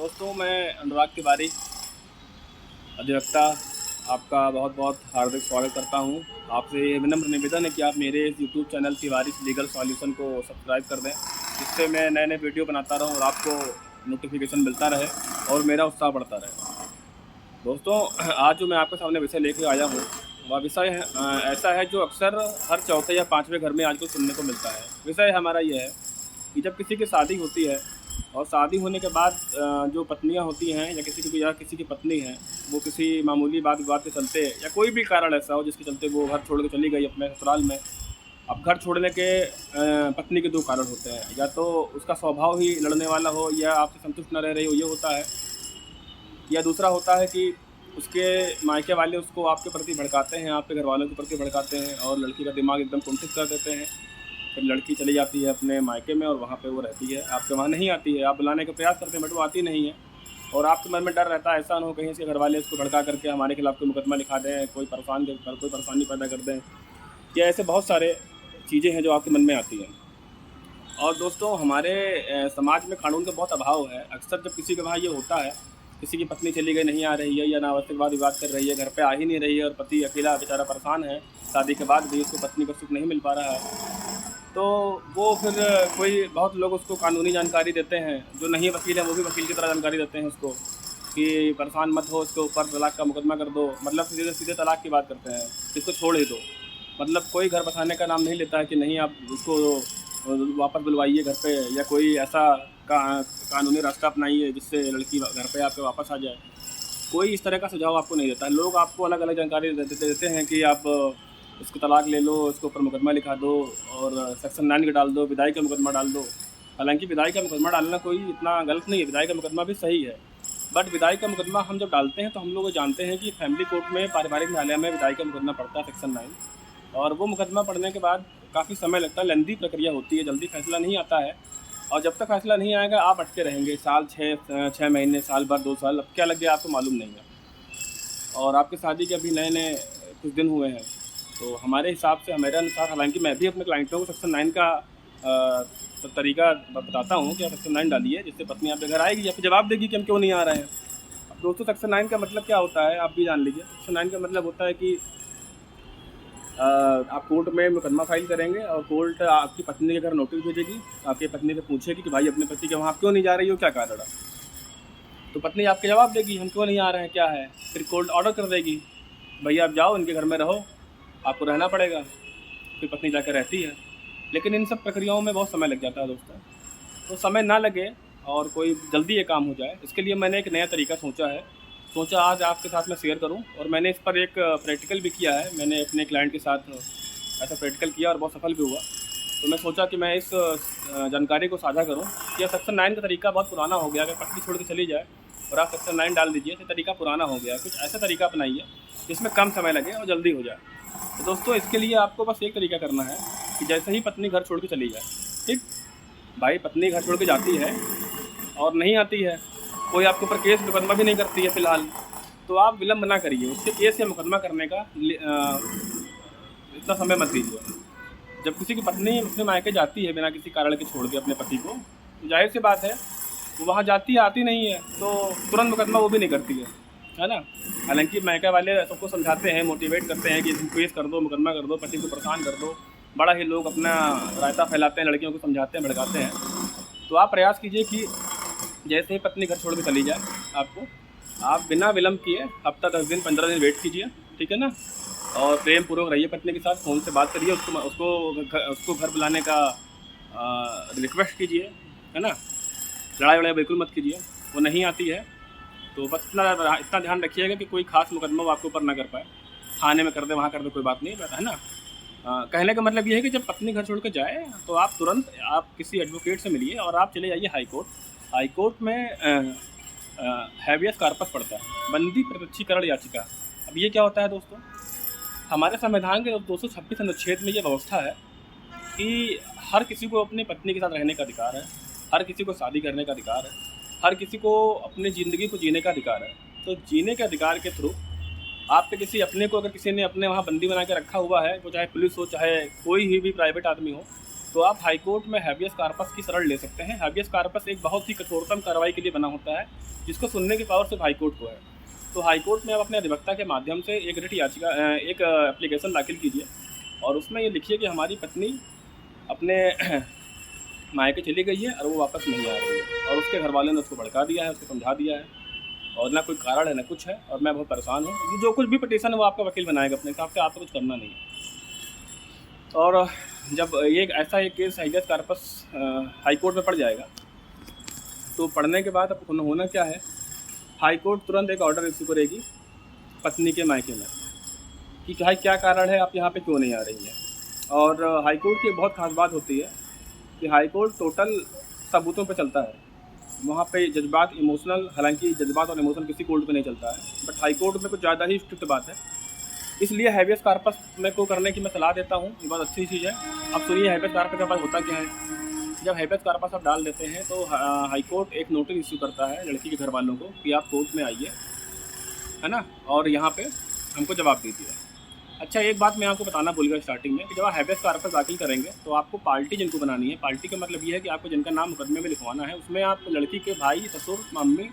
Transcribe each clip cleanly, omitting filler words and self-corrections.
दोस्तों, मैं अनुराग तिवारी, अधिवक्ता, आपका बहुत बहुत हार्दिक स्वागत करता हूं। आपसे ये विनम्र निवेदन है कि आप मेरे इस YouTube channel Tiwari legal solution को सब्सक्राइब कर दें, जिससे मैं नए नए वीडियो बनाता रहूं और आपको नोटिफिकेशन मिलता रहे और मेरा उत्साह बढ़ता रहे। दोस्तों, आज जो मैं आपके सामने विषय लेकर आया हूँ वह विषय है ऐसा है जो अक्सर हर चौथे या पाँचवें घर में आजकल सुनने को मिलता है। विषय हमारा ये है कि जब किसी की शादी होती है और शादी होने के बाद जो पत्नियां होती हैं या किसी की पत्नी है, वो किसी मामूली बात विवाद के चलते या कोई भी कारण ऐसा हो जिसके चलते वो घर छोड़ के चली गई अपने ससुराल में। अब घर छोड़ने के पत्नी के दो कारण होते हैं, या तो उसका स्वभाव ही लड़ने वाला हो या आपसे संतुष्ट न रह रही हो, ये होता है। या दूसरा होता है कि उसके मायके वाले उसको आपके प्रति भड़काते हैं, आपके घर वालों के प्रति भड़काते हैं और लड़की का दिमाग एकदम कुंठित कर देते हैं। फिर लड़की चली जाती है अपने मायके में और वहाँ पे वो रहती है, आपके वहाँ नहीं आती है। आप बुलाने का प्रयास करते हैं बट वो आती नहीं है, और आपके मन में डर रहता है ऐसा ना हो कहीं से घर वाले उसको भड़का करके हमारे खिलाफ कोई मुकदमा लिखा दें, कोई परेशानी पैदा कर दें, या ऐसे बहुत सारे चीज़ें हैं जो आपके मन में आती हैं। और दोस्तों, हमारे समाज में कानून का बहुत अभाव है। अक्सर जब किसी के वहाँ ये होता है, किसी की पत्नी चली गई, नहीं आ रही है या अनावश्यक वाद विवाद कर रही है, घर पे आ ही नहीं रही है और पति अकेला बेचारा परेशान है, शादी के बाद भी उसको पत्नी का सुख नहीं मिल पा रहा है, तो वो फिर बहुत लोग उसको कानूनी जानकारी देते हैं। जो नहीं वकील है वो भी वकील की तरह जानकारी देते हैं उसको कि परेशान मत हो, उसके ऊपर तलाक का मुकदमा कर दो। मतलब सीधे सीधे तलाक की बात करते हैं, इसको छोड़ ही दो। मतलब कोई घर बसाने का नाम नहीं लेता है कि नहीं आप उसको वापस बुलवाइए घर पे, या कोई ऐसा कानूनी रास्ता अपनाइए जिससे लड़की घर पे आपके वापस आ जाए। कोई इस तरह का सुझाव आपको नहीं देता है। लोग आपको अलग अलग जानकारी देते हैं कि आप उसको तलाक ले लो, उसके ऊपर मुकदमा लिखा दो और सेक्शन 9 का डाल दो, विदाई का मुकदमा डाल दो। हालांकि विदाई का मुकदमा डालना कोई इतना गलत नहीं है, विदाई का मुकदमा भी सही है। बट विदाई का मुकदमा हम जब डालते हैं तो हम लोग जानते हैं कि फैमिली कोर्ट में, पारिवारिक न्यायालय में विदाई का मुकदमा पड़ता है, सेक्शन 9। और वो मुकदमा पड़ने के बाद काफ़ी समय लगता है, लंबी प्रक्रिया होती है, जल्दी फैसला नहीं आता है। और जब तक फैसला नहीं आएगा आप अटके रहेंगे, साल, छः महीने, साल भर, 2 साल, अब क्या लग गया आपको मालूम नहीं है। और आपकी शादी के अभी नए नए कुछ दिन हुए हैं, तो हमारे हिसाब से, हमारे अनुसार, हालांकि मैं भी अपने क्लाइंटों को सेक्शन 9 का तरीका बताता हूँ कि आप सेक्शन 9 डालिए, जिससे पत्नी आपके घर आएगी या फिर जवाब देगी कि हम क्यों नहीं आ रहे हैं। अब दोस्तों, सेक्शन 9 का मतलब क्या होता है आप भी जान लीजिए। सेक्शन 9 का मतलब होता है कि आप कोर्ट में मुकदमा फाइल करेंगे और कोर्ट आपकी पत्नी के घर नोटिस भेजेगी, आपकी पत्नी से पूछेगी कि भाई अपने पति के वहाँ क्यों नहीं जा रही हो, क्या कारण है। तो पत्नी आपके जवाब देगी हम क्यों नहीं आ रहे हैं, क्या है। फिर कोर्ट ऑर्डर कर देगी, भैया आप जाओ, इनके घर में रहो, आपको रहना पड़ेगा। फिर पत्नी जाकर रहती है। लेकिन इन सब प्रक्रियाओं में बहुत समय लग जाता है दोस्तों। तो समय ना लगे और कोई जल्दी ये काम हो जाए, इसके लिए मैंने एक नया तरीका सोचा आज आपके साथ मैं शेयर करूं। और मैंने इस पर एक प्रैक्टिकल भी किया है, मैंने अपने क्लाइंट के साथ ऐसा प्रैक्टिकल किया और बहुत सफल भी हुआ। तो मैं सोचा कि मैं इस जानकारी को साझा करूं कि सेक्शन 9 का तरीका बहुत पुराना हो गया। अगर पत्नी छोड़ के चली जाए और आप सेक्शन 9 डाल दीजिए तो तरीका पुराना हो गया। कुछ ऐसा तरीका अपनाइए जिसमें कम समय लगे और जल्दी हो जाए। तो दोस्तों, इसके लिए आपको बस एक तरीका करना है कि जैसे ही पत्नी घर छोड़ के चली जाए, ठीक भाई, पत्नी घर छोड़ के जाती है और नहीं आती है, कोई आपके ऊपर केस मुकदमा भी नहीं करती है फ़िलहाल, तो आप विलम्ब ना करिए। उसके केस या मुकदमा करने का इतना समय मत दीजिए। जब किसी की पत्नी अपने मायके जाती है बिना किसी कारण के छोड़ के अपने पति को, तो जाहिर सी बात है वो वहाँ जाती है, आती नहीं है, तो तुरंत मुकदमा वो भी नहीं करती है ना। हालांकि मायके वाले सबको समझाते हैं, मोटिवेट करते हैं कि केस कर दो, मुकदमा कर दो, पति को परेशान कर दो। बड़ा ही लोग अपना रायता फैलाते हैं, लड़कियों को समझाते हैं, भड़काते हैं। तो आप प्रयास कीजिए कि जैसे ही पत्नी घर छोड़ के चली जाए, आप बिना विलम्ब किए हफ्ता, 10 दिन, 15 दिन वेट कीजिए, ठीक है ना। और प्रेम पूर्वक रहिए पत्नी के साथ, फ़ोन से बात करिए, उसको घर बुलाने का रिक्वेस्ट कीजिए, है ना। लड़ाई वड़ाई बिल्कुल मत कीजिए। वो नहीं आती है तो बस इतना ध्यान रखिएगा कि कोई खास मुकदमा वो आपके ऊपर ना कर पाए। थाने में कर दे, वहाँ कर दे, कोई बात नहीं, है ना। कहने का मतलब ये है कि जब पत्नी घर छोड़ के जाए तो आप तुरंत किसी एडवोकेट से मिलिए और आप चले जाइए हाई कोर्ट। हाई कोर्ट में हैबियस कॉर्पस पड़ता है, बंदी प्रत्यक्षीकरण याचिका। अब ये क्या होता है दोस्तों, हमारे संविधान के 226 अनुच्छेद में ये व्यवस्था है कि हर किसी को अपनी पत्नी के साथ रहने का अधिकार है, हर किसी को शादी करने का अधिकार है, हर किसी को अपनी ज़िंदगी को जीने का अधिकार है। तो जीने के अधिकार के थ्रू आपके किसी अपने को, अगर किसी ने अपने वहाँ बंदी बना के रखा हुआ है, वो चाहे पुलिस हो, चाहे कोई भी प्राइवेट आदमी हो, तो आप हाई कोर्ट में हैबियस कॉर्पस की शरण ले सकते हैं। हैबियस कॉर्पस एक बहुत ही कठोरतम कार्रवाई के लिए बना होता है, जिसको सुनने की पावर सिर्फ हाई कोर्ट को है। तो हाई कोर्ट में आप अपने अधिवक्ता के माध्यम से एक रिट याचिका एक एप्लीकेशन दाखिल कीजिए और उसमें ये लिखिए कि हमारी पत्नी अपने मायके चली गई है और वो वापस नहीं आ रही है, और उसके घर वालों ने उसको भड़का दिया है, उसको समझा दिया है, और ना कोई कारण है ना कुछ है, और मैं बहुत परेशान हूँ। जो कुछ भी पटिशन है वो आपका वकील बनाएगा अपने हिसाब से, आपको कुछ करना नहीं है। और जब ये ऐसा एक case habeas corpus high court में पड़ जाएगा, तो पढ़ने के बाद अब होना क्या है, हाई कोर्ट तुरंत एक ऑर्डर इश्यू करेगी पत्नी के मायके में कि भाई क्या कारण है, आप यहाँ पे क्यों नहीं आ रही हैं। और हाई कोर्ट की बहुत खास बात होती है कि हाई कोर्ट टोटल सबूतों पे चलता है। वहाँ पे जज्बात इमोशनल, हालांकि जज्बात और इमोशन किसी कोर्ट में नहीं चलता है, बट हाई कोर्ट में कुछ ज़्यादा ही स्ट्रिक्ट बात है। इसलिए हैबियस कॉर्पस में को करने की मैं सलाह देता हूँ, ये बहुत अच्छी चीज़ है। अब सुनिए हैबियस कॉर्पस के पास होता क्या है। जब हैबियस कॉर्पस आप डाल देते हैं तो हाई कोर्ट एक नोटिस इश्यू करता है लड़की के घर वालों को कि आप कोर्ट में आइए, है ना, और यहाँ पे हमको जवाब दीजिए। अच्छा, एक बात मैं आपको बताना भूल गया स्टार्टिंग में कि जब आप हैबियस कॉर्पस दाखिल करेंगे तो आपको पार्टी जिनको बनानी है, पार्टी का मतलब ये है कि आपको जिनका नाम मुकदमे में लिखवाना है, उसमें आप लड़की के भाई, ससुर, मम्मी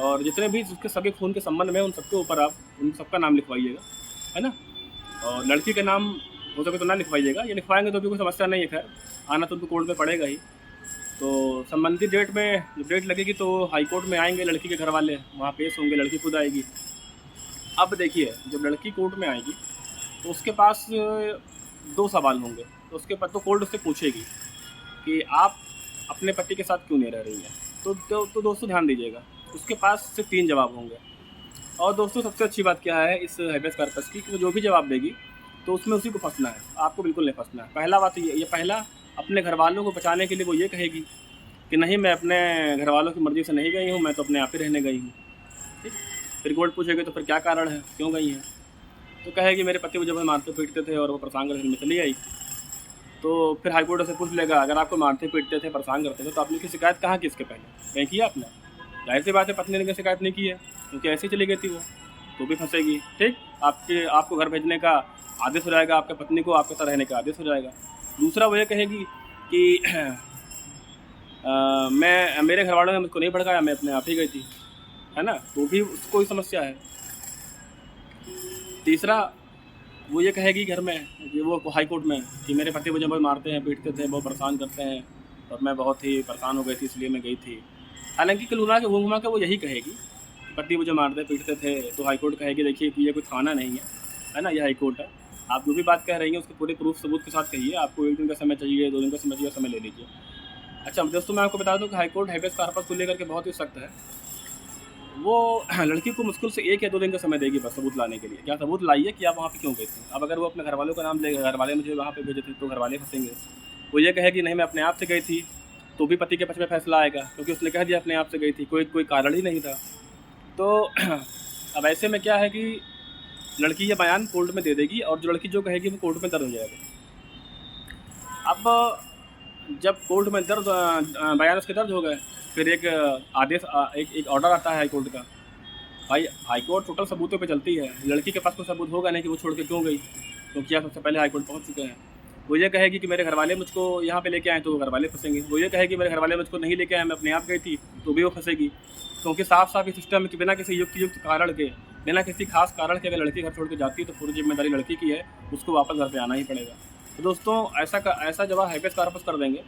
और जितने भी उसके सगे खून के संबंध में उन सबके ऊपर आप उन सबका नाम लिखवाइएगा, है ना। और लड़की के नाम हो सके तो ना लिखवाइएगा, ये लिखवाएंगे तो भी कोई समस्या नहीं है, खैर आना तो उनको कोर्ट में पड़ेगा ही। तो संबंधित डेट में जब डेट लगेगी तो हाई कोर्ट में आएंगे लड़की के घर वाले, वहाँ पेश होंगे, लड़की खुद आएगी। अब देखिए, जब लड़की कोर्ट में आएगी तो उसके पास 2 सवाल होंगे। तो उसके बाद तो कोर्ट उससे पूछेगी कि आप अपने पति के साथ क्यों नहीं रह रही हैं। तो दोस्तों ध्यान दीजिएगा, उसके पास सिर्फ 3 जवाब होंगे। और दोस्तों सबसे अच्छी बात क्या है इस हैबियस कॉर्पस की कि वो जो भी जवाब देगी तो उसमें उसी को फंसना है, आपको बिल्कुल नहीं फंसना है। पहला बात ये पहला अपने घर वालों को बचाने के लिए वो ये कहेगी कि नहीं, मैं अपने घर वालों की मर्ज़ी से नहीं गई हूँ, मैं तो अपने आप ही रहने गई हूँ। ठीक, फिर कोर्ट पूछेगी तो फिर क्या कारण है, क्यों गई हैं। तो कहेगी मेरे पति मुझे मारते पीटते थे और वो परेशान करके में चली आई। तो फिर हाई कोर्ट से पूछ लेगा, अगर आपको मारते पीटते थे, परेशान करते थे, तो आपने की शिकायत कहाँ की इसके पहले, कहीं की आपने? जाहिर सी बात है पत्नी ने शिकायत नहीं की है, क्योंकि ऐसे ही चली गई थी वो, तो भी फंसेगी। ठीक, आपको घर भेजने का आदेश हो जाएगा, आपके पत्नी को आपके साथ रहने का आदेश हो जाएगा। दूसरा वो ये कहेगी कि मेरे घर वालों ने मुझको नहीं भड़काया, मैं अपने आप ही गई थी, है ना, तो भी उसको ही समस्या है। तीसरा वो ये कहेगी घर में कि वो हाई कोर्ट में कि मेरे पति मुझे बहुत मारते हैं, पीटते थे, बहुत परेशान करते हैं और मैं बहुत ही परेशान हो गई थी इसलिए मैं गई थी। हालांकि घुमा के वो यही कहेगी, पति मुझे मारते पीटते थे, तो हाई कोर्ट कहेगी देखिए कि ये कोई थाना नहीं है ना, ये हाई कोर्ट है। आप जो भी बात कह रही हैं उसके पूरे प्रूफ सबूत के साथ कहिए। आपको 1 दिन का समय चाहिए, 2 दिन का समय चाहिए, समय ले लीजिए। अच्छा दोस्तों, मैं आपको बता दूं कि हाई कोर्ट हैबियस कॉर्पस को लेकर के बहुत ही सख्त है। वो लड़की को मुश्किल से 1 या 2 दिन का समय देगी बस सबूत लाने के लिए। क्या सबूत लाइए कि आप वहाँ पे क्यों गए थे। अब अगर वो अपने घर वालों का नाम लेगा, घर वाले मुझे वहाँ पे भेजे थे, तो घर वाले फंसेंगे। वो ये कहेगी नहीं मैं अपने आप से गई थी, तो भी पति के पक्ष में फैसला आएगा, क्योंकि उसने कह दिया अपने आप से गई थी, कोई कारण ही नहीं था। तो अब ऐसे में क्या है कि लड़की ये बयान कोर्ट में दे देगी और जो लड़की जो कहेगी वो कोर्ट में दर्ज हो जाएगा। अब जब कोर्ट में बयान उसके दर्ज हो गए, फिर एक आदेश एक ऑर्डर आता है हाई कोर्ट का। भाई हाई कोर्ट टोटल सबूतों पे चलती है, लड़की के पास कोई सबूत होगा नहीं कि वो छोड़ के क्यों गई, क्योंकि आप सबसे पहले हाई कोर्ट पहुँच चुके हैं। वो ये कहेगी कि मेरे घर वाले मुझको यहाँ पे लेके आए, तो वो घर वाले फंसेंगे। वो ये कहेगी मेरे घर वाले मुझको नहीं लेके आए, मैं अपने आप गई थी, तो भी वो फंसेगी। क्योंकि साफ साफ इस सिस्टम में कि बिना किसी युक्त कारण के, बिना किसी खास कारण के अगर लड़की घर छोड़ के जाती है तो पूरी जिम्मेदारी लड़की की है, उसको वापस घर पे आना ही पड़ेगा। तो दोस्तों ऐसा जब आप हैबियस कॉर्पस कर देंगे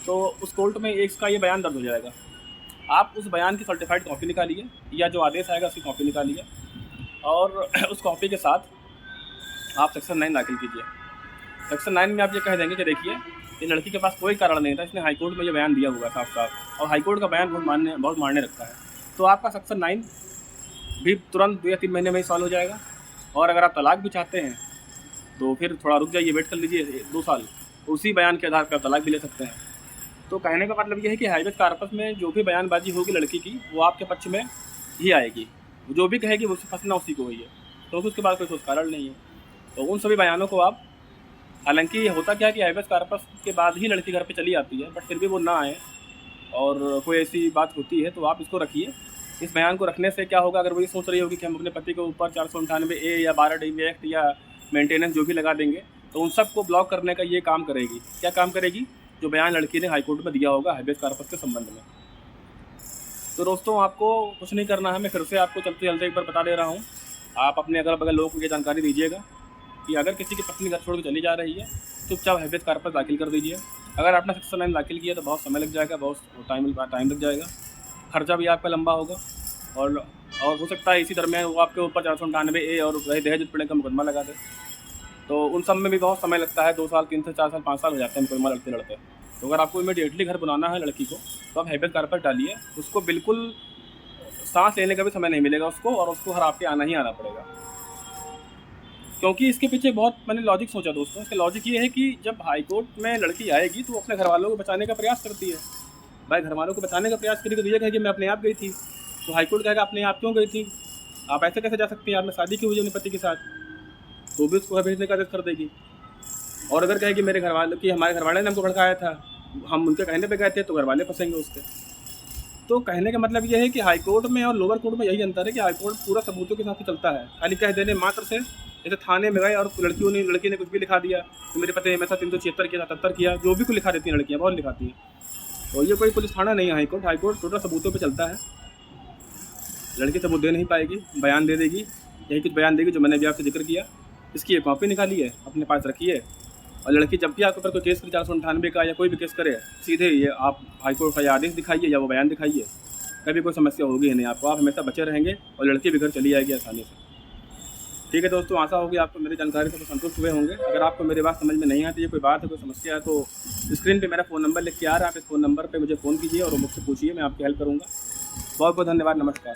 तो उस कोर्ट में इसका ये बयान दर्ज हो जाएगा। आप उस बयान की सर्टिफाइड कॉपी निकालिए या जो आदेश आएगा उसकी कॉपी निकालिए और उस कॉपी के साथ आप सेक्शन 9 दाखिल कीजिए। सेक्शन 9 में आप ये कह देंगे कि देखिए ये लड़की के पास कोई कारण नहीं था, इसने हाई कोर्ट में ये बयान दिया हुआ साफ साफ, और हाई कोर्ट का बयान बहुत मायने रखता है। तो आपका सेक्शन 9 भी तुरंत 2 या 3 महीने में ही सॉल्व हो जाएगा। और अगर आप तलाक भी चाहते हैं तो फिर थोड़ा रुक जाइए, वेट कर लीजिए 2 साल, उसी बयान के आधार पर आप तलाक भी ले सकते हैं। तो कहने का मतलब ये है कि हैबियस कॉर्पस में जो भी बयानबाजी होगी लड़की की, वो आपके पक्ष में ही आएगी। जो भी कहेगी वो फंसना उसी को ही है, तो उसके बाद कोई ठोस कारण नहीं है। तो उन सभी बयानों को आप, हालांकि होता क्या है कि हैबियस कॉर्पस के बाद ही लड़की घर पे चली आती है, बट फिर भी वो ना आए और कोई ऐसी बात होती है तो आप इसको रखिए। इस बयान को रखने से क्या होगा, अगर वो ये सोच रही होगी कि हम अपने पति के ऊपर 498A या 12 DB एक्ट या मेंटेनेंस जो भी लगा देंगे, तो उन सब को ब्लॉक करने का ये काम करेगी। क्या काम करेगी? जो बयान लड़की ने हाईकोर्ट में दिया होगा हैबियस कॉर्पस के संबंध में। तो दोस्तों आपको कुछ नहीं करना है, मैं फिर से आपको चलते चलते एक बार बता दे रहा हूँ। आप अपने अगल बगल लोगों को ये जानकारी दीजिएगा कि अगर किसी की पत्नी घर छोड़ के चली जा रही है, चुपचाप हैबियस कॉर्पस दाखिल कर दीजिए। अगर आपने 609 दाखिल किया तो बहुत समय लग जाएगा, बहुत टाइम लग जाएगा, खर्चा भी आपका लंबा होगा, और हो सकता है इसी दरमियान वो आपके ऊपर 498A और दहेज उत्पीड़न का मुकदमा लगा दे। तो उन सब में भी बहुत समय लगता है, 2 साल, 3 से 4 साल, 5 साल हो जाते हैं मुकदमा लड़ते लड़ते। तो अगर आपको इमीडिएटली घर बनाना है लड़की को, तो आप हैबियस कॉर्पस डालिए। उसको बिल्कुल सांस लेने का भी समय नहीं मिलेगा उसको, और उसको हर आपके आना ही आना पड़ेगा। क्योंकि इसके पीछे बहुत मैंने लॉजिक सोचा दोस्तों। इसका लॉजिक ये है कि जब हाईकोर्ट में लड़की आएगी तो वो अपने घर वालों को बचाने का प्रयास करती है। भाई घर वालों को बचाने का प्रयास करेगी तो ये कहेगी मैं अपने आप गई थी, तो हाईकोर्ट कहेगा अपने आप क्यों गई थी, आप ऐसे कैसे जा सकती हैं, आपने शादी की हुई है अपने पति के साथ, तो भी उसको भेजने का आदेश कर देगी। और अगर कहेगी मेरे घर वालों की, हमारे घर वाले ने हमको भड़काया था, हम उनके कहने पे गए थे, तो घर वाले फंसेंगे उसके। तो कहने का मतलब ये है कि हाईकोर्ट में और लोअर कोर्ट में यही अंतर है कि हाईकोर्ट पूरा सबूतों के साथ ही चलता है। खाली कह देने मात्र से, जैसे थाने में गए और लड़की ने कुछ भी लिखा दिया तो मेरे पति ने मेरे साथ 376 किया, 77 किया, जो भी कुछ लिखा देती हैं लड़कियाँ, बहुत लिखाती हैं। तो ये कोई पुलिस थाना नहीं है हाईकोर्ट। हाईकोर्ट टोटल सबूतों पे चलता है। लड़की सबूत दे नहीं पाएगी, बयान दे देगी, यही कुछ बयान देगी जो मैंने अभी आपसे जिक्र किया। इसकी एक कॉपी निकाली है, अपने पास रखी है, और लड़की जब भी आपके ऊपर कोई केस करे 498 का या कोई भी केस करे, सीधे ये आप हाईकोर्ट का या आदेश दिखाइए या वो बयान दिखाइए, कभी कोई समस्या होगी ही नहीं आपको। आप हमेशा बचे रहेंगे और लड़की भी घर चली जाएगी आसानी से। ठीक है दोस्तों, आशा होगी आपको मेरी जानकारी से संतुष्ट हुए होंगे। अगर आपको मेरी बात समझ में नहीं आती है, कोई बात है, कोई समस्या है, तो स्क्रीन पे मेरा फ़ोन नंबर लिख के आ रहा है, आप इस फ़ोन नंबर पे मुझे फ़ोन कीजिए और मुझसे पूछिए, मैं आपकी हेल्प करूँगा। बहुत बहुत धन्यवाद, नमस्कार।